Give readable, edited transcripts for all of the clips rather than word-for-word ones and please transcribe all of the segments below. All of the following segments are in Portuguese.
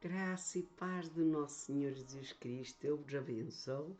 Graça e paz do nosso Senhor Jesus Cristo, eu vos abençoo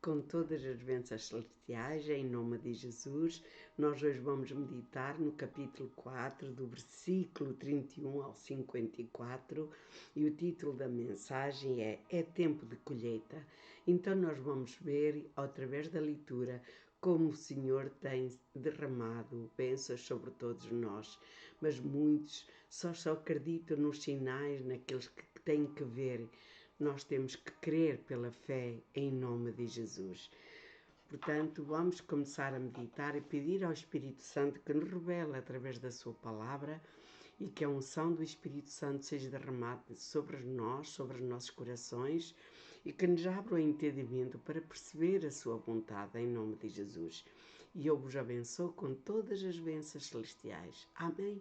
com todas as bênçãos celestiais, em nome de Jesus. Nós hoje vamos meditar no capítulo 4, do versículo 31 ao 54, e o título da mensagem é Tempo de Colheita. Então nós vamos ver, através da leitura, como o Senhor tem derramado bênçãos sobre todos nós, mas muitos só acreditam nos sinais, naqueles que têm que ver. Nós temos que crer pela fé em nome de Jesus. Portanto, vamos começar a meditar e pedir ao Espírito Santo que nos revele através da sua palavra e que a unção do Espírito Santo seja derramada sobre nós, sobre os nossos corações e que nos abra o entendimento para perceber a sua vontade em nome de Jesus. E eu vos abençoo com todas as bênçãos celestiais. Amém.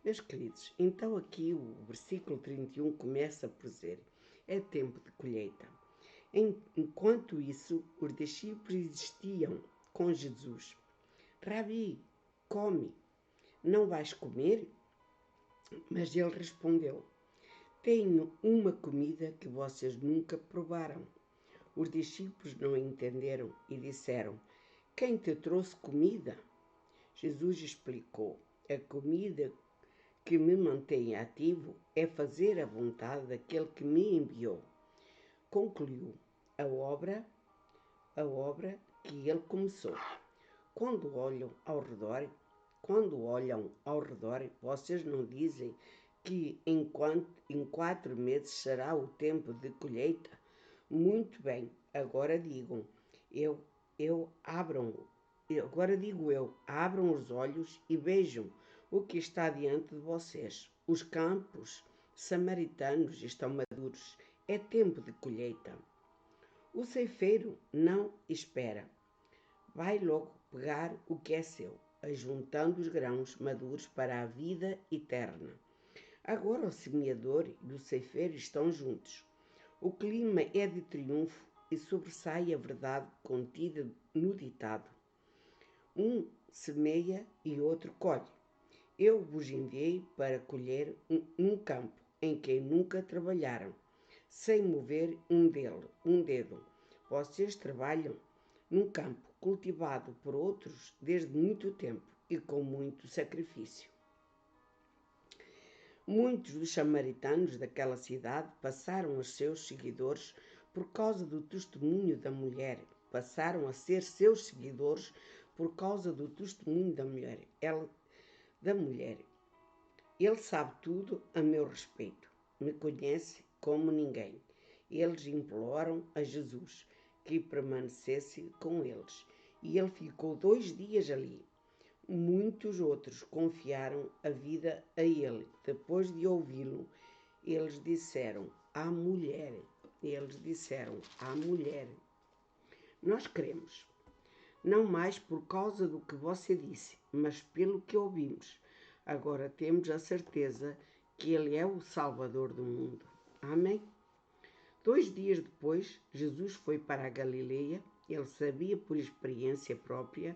Meus queridos, então aqui o versículo 31 começa por dizer: é tempo de colheita. Enquanto isso, os discípulos insistiam com Jesus: Rabi, come, não vais comer? Mas ele respondeu: tenho uma comida que vocês nunca provaram. Os discípulos não entenderam e disseram: quem te trouxe comida? Jesus explicou: a comida que me mantém ativo é fazer a vontade daquele que me enviou. Concluiu a obra que ele começou. Quando olham ao redor, vocês não dizem que em 4 meses será o tempo de colheita? Muito bem, agora digo eu, abram os olhos e vejam o que está diante de vocês. Os campos samaritanos estão maduros, é tempo de colheita. O ceifeiro não espera, vai logo pegar o que é seu, ajuntando os grãos maduros para a vida eterna. Agora o semeador e o ceifeiro estão juntos. O clima é de triunfo e sobressai a verdade contida no ditado: um semeia e outro colhe. Eu vos enviei para colher um campo em que nunca trabalharam, sem mover um dedo. Vocês trabalham num campo cultivado por outros desde muito tempo e com muito sacrifício. Muitos dos samaritanos daquela cidade passaram a seus seguidores por causa do testemunho da mulher. Passaram a ser seus seguidores por causa do testemunho da mulher. Ele sabe tudo a meu respeito. Me conhece como ninguém. Eles imploram a Jesus que permanecesse com eles. E ele ficou 2 dias ali. Muitos outros confiaram a vida a ele. Depois de ouvi-lo, eles disseram à mulher, nós cremos, não mais por causa do que você disse, mas pelo que ouvimos. Agora temos a certeza que ele é o Salvador do mundo. Amém? 2 dias depois, Jesus foi para a Galileia. Ele sabia por experiência própria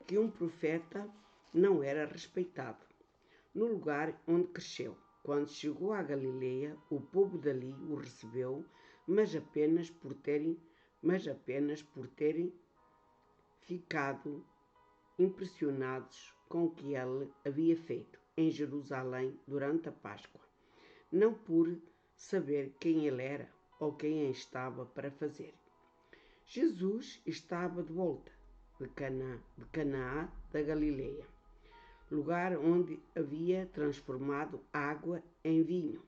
que um profeta não era respeitado no lugar onde cresceu. Quando chegou à Galileia, o povo dali o recebeu, mas apenas por terem ficado impressionados com o que ele havia feito em Jerusalém durante a Páscoa, não por saber quem ele era ou quem estava para fazer. Jesus estava de volta de Canaã da Galileia, lugar onde havia transformado água em vinho.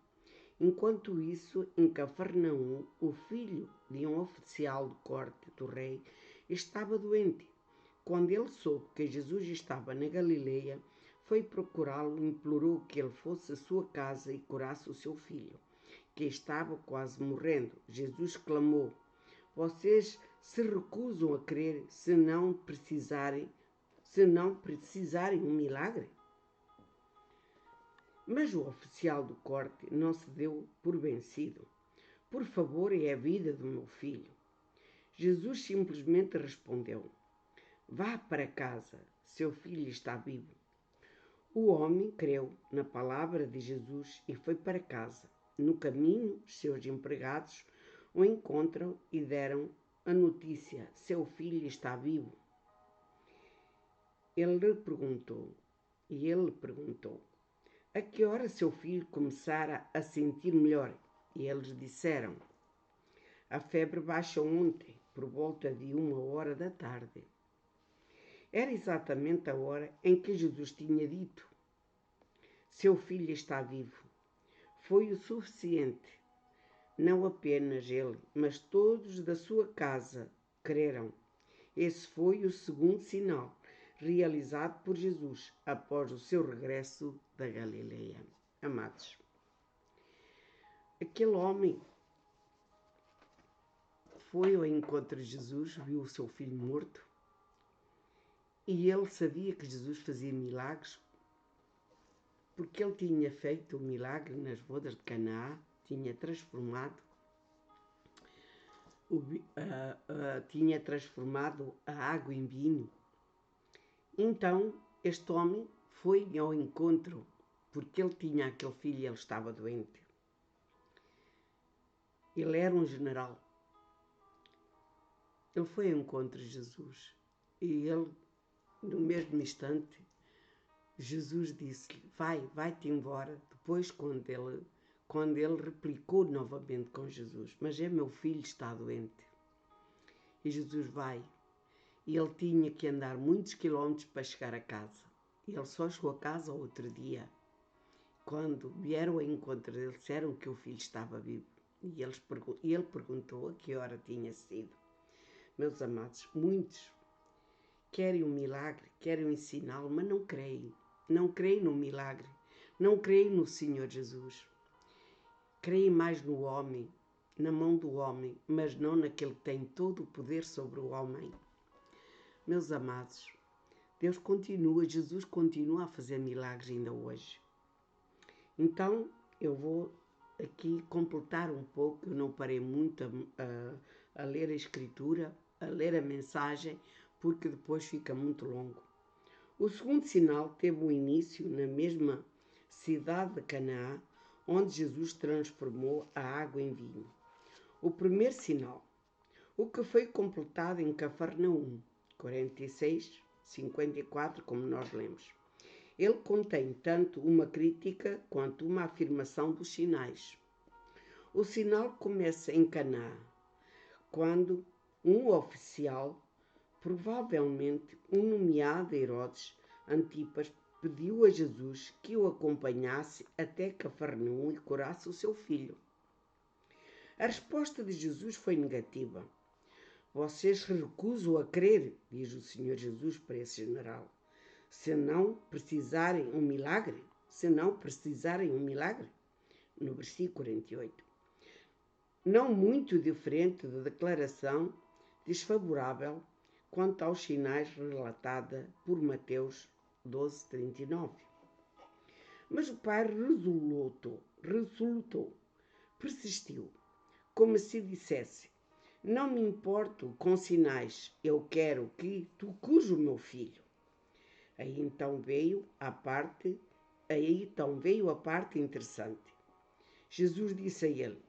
Enquanto isso, em Cafarnaum, o filho de um oficial de corte do rei estava doente. Quando ele soube que Jesus estava na Galileia, foi procurá-lo e implorou que ele fosse à sua casa e curasse o seu filho, que estava quase morrendo. Jesus clamou: vocês se recusam a crer se não precisarem um milagre? Mas o oficial do corte não se deu por vencido. Por favor, é a vida do meu filho. Jesus simplesmente respondeu: vá para casa, seu filho está vivo. O homem creu na palavra de Jesus e foi para casa. No caminho, seus empregados o encontram e deram a notícia: seu filho está vivo. Ele lhe perguntou, a que hora seu filho começara a sentir melhor? E eles disseram, a febre baixou ontem, por volta de 1 hora da tarde. Era exatamente a hora em que Jesus tinha dito, seu filho está vivo. Foi o suficiente. Não apenas ele, mas todos da sua casa creram. Esse foi o segundo sinal realizado por Jesus após o seu regresso da Galileia. Amados, aquele homem foi ao encontro de Jesus, viu o seu filho morto e ele sabia que Jesus fazia milagres porque ele tinha feito o milagre nas bodas de Canaã, tinha transformado a água em vinho. Então, este homem foi ao encontro, porque ele tinha aquele filho e ele estava doente. Ele era um general. Ele foi ao encontro de Jesus e ele, no mesmo instante, Jesus disse-lhe, vai-te embora. Depois, quando ele replicou novamente com Jesus, mas meu filho está doente. E Jesus vai. E ele tinha que andar muitos quilómetros para chegar a casa. E ele só chegou a casa outro dia. Quando vieram ao encontro dele, disseram que o filho estava vivo. E ele perguntou a que hora tinha sido. Meus amados, muitos querem um milagre, querem um sinal, mas não creem. Não creem no milagre. Não creem no Senhor Jesus. Creem mais no homem, na mão do homem, mas não naquele que tem todo o poder sobre o homem. Meus amados, Jesus continua a fazer milagres ainda hoje. Então, eu vou aqui completar um pouco, eu não parei muito a ler a Escritura, a ler a mensagem, porque depois fica muito longo. O segundo sinal teve um início na mesma cidade de Canaã, onde Jesus transformou a água em vinho. O primeiro sinal, o que foi completado em Cafarnaum, 46, 54, como nós lemos. Ele contém tanto uma crítica quanto uma afirmação dos sinais. O sinal começa em Canaã, quando um oficial, provavelmente um nomeado Herodes Antipas, pediu a Jesus que o acompanhasse até Cafarnaum e curasse o seu filho. A resposta de Jesus foi negativa. Vocês recusam a crer, diz o Senhor Jesus para esse general, se não precisarem um milagre, no versículo 48. Não muito diferente da declaração desfavorável quanto aos sinais relatada por Mateus 12:39. Mas o pai resolutou, persistiu, como se dissesse, não me importo com sinais, eu quero que tu cures o meu filho. Aí então veio a parte interessante. Jesus disse a ele,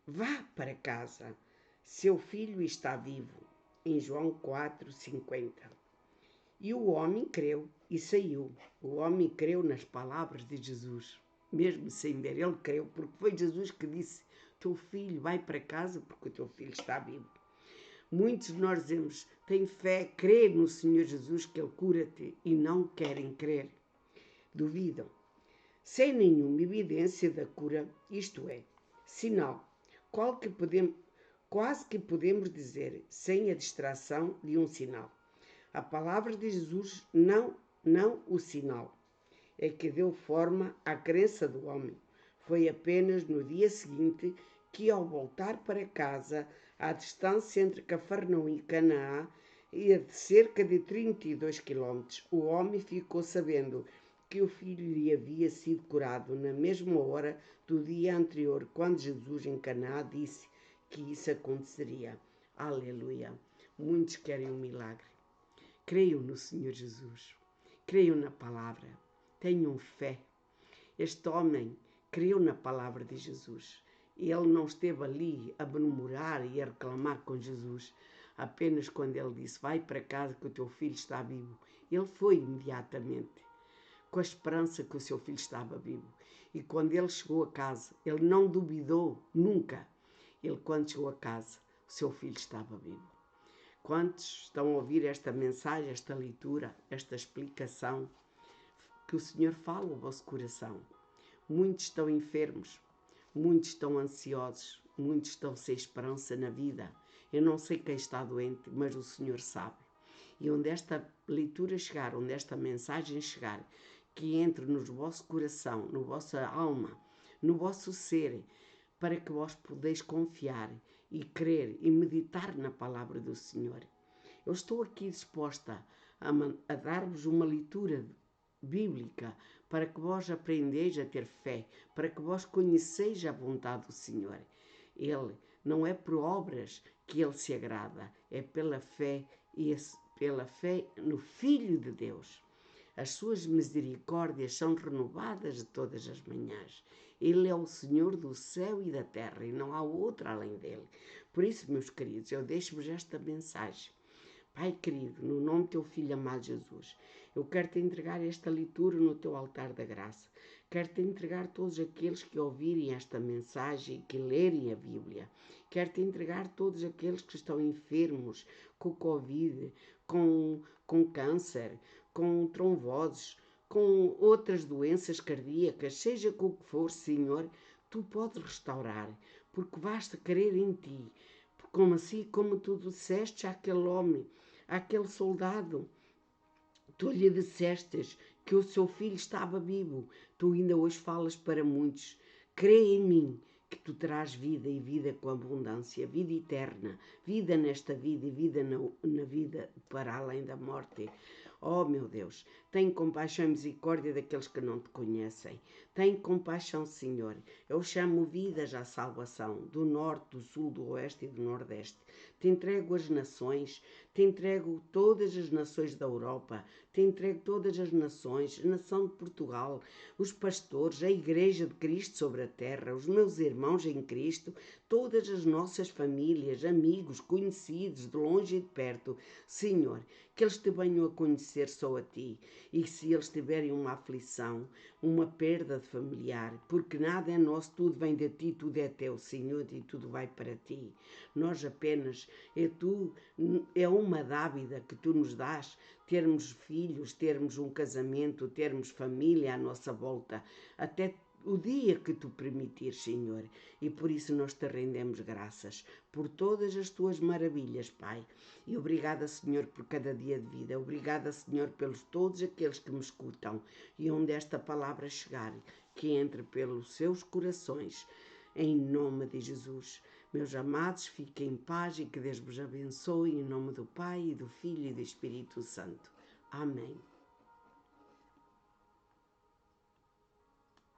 vá para casa, seu filho está vivo, em João 4:50. E o homem creu e saiu. O homem creu nas palavras de Jesus, mesmo sem ver, ele creu, porque foi Jesus que disse, teu filho vai para casa porque o teu filho está vivo. Muitos de nós dizemos, tem fé, crê no Senhor Jesus que Ele cura-te e não querem crer. Duvidam. Sem nenhuma evidência da cura, isto é, sinal, quase que podemos dizer, sem a distração de um sinal. A palavra de Jesus, não o sinal, é que deu forma à crença do homem. Foi apenas no dia seguinte que, ao voltar para casa, à distância entre Cafarnaum e Canaã, ia de cerca de 32 quilómetros, o homem ficou sabendo que o filho lhe havia sido curado na mesma hora do dia anterior, quando Jesus em Canaã disse que isso aconteceria. Aleluia! Muitos querem um milagre. Creiam no Senhor Jesus. Creiam na palavra. Tenham fé. Este homem creu na palavra de Jesus. Ele não esteve ali a murmurar e a reclamar com Jesus. Apenas quando ele disse, vai para casa que o teu filho está vivo. Ele foi imediatamente, com a esperança que o seu filho estava vivo. E quando ele chegou a casa, ele não duvidou nunca. Ele, quando chegou a casa, o seu filho estava vivo. Quantos estão a ouvir esta mensagem, esta leitura, esta explicação, que o Senhor fala ao vosso coração? Muitos estão enfermos, muitos estão ansiosos, muitos estão sem esperança na vida. Eu não sei quem está doente, mas o Senhor sabe. E onde esta leitura chegar, onde esta mensagem chegar, que entre no vosso coração, na vossa alma, no vosso ser, para que vós podeis confiar e crer e meditar na palavra do Senhor. Eu estou aqui disposta a dar-vos uma leitura bíblica para que vós aprendeis a ter fé, para que vós conheceis a vontade do Senhor. Ele não é por obras que ele se agrada, é pela fé no Filho de Deus. As suas misericórdias são renovadas de todas as manhãs. Ele é o Senhor do céu e da terra e não há outro além dele. Por isso, meus queridos, eu deixo-vos esta mensagem. Pai querido, no nome do teu Filho amado Jesus, eu quero te entregar esta leitura no teu altar da graça. Quero te entregar todos aqueles que ouvirem esta mensagem e que lerem a Bíblia. Quero te entregar todos aqueles que estão enfermos com Covid, com câncer, com tromboses, com outras doenças cardíacas, seja com o que for, Senhor, tu podes restaurar, porque basta crer em ti. Como assim, como tu disseste àquele homem, àquele soldado, tu lhe dissestes que o seu filho estava vivo. Tu ainda hoje falas para muitos. Crê em mim, que tu terás vida e vida com abundância, vida eterna, vida nesta vida e vida na vida para além da morte. Oh, meu Deus, tem compaixão e misericórdia daqueles que não te conhecem. Tem compaixão, Senhor. Eu chamo vidas à salvação, do norte, do sul, do oeste e do nordeste. Te entrego as nações, te entrego todas as nações da Europa, te entrego todas as nações, a nação de Portugal, os pastores, a Igreja de Cristo sobre a terra, os meus irmãos em Cristo, todas as nossas famílias, amigos, conhecidos, de longe e de perto. Senhor, que eles te venham a conhecer só a ti e se eles tiverem uma aflição, uma perda de familiar, porque nada é nosso, tudo vem de ti, tudo é teu, Senhor, e tudo vai para ti. Nós apenas, é uma dávida que tu nos dás, termos filhos, termos um casamento, termos família à nossa volta, até o dia que tu permitires, Senhor, e por isso nós te rendemos graças por todas as tuas maravilhas, Pai. E obrigada, Senhor, por cada dia de vida. Obrigada, Senhor, pelos todos aqueles que me escutam e onde esta palavra chegar, que entre pelos seus corações, em nome de Jesus. Meus amados, fiquem em paz e que Deus vos abençoe, em nome do Pai, e do Filho e do Espírito Santo. Amém.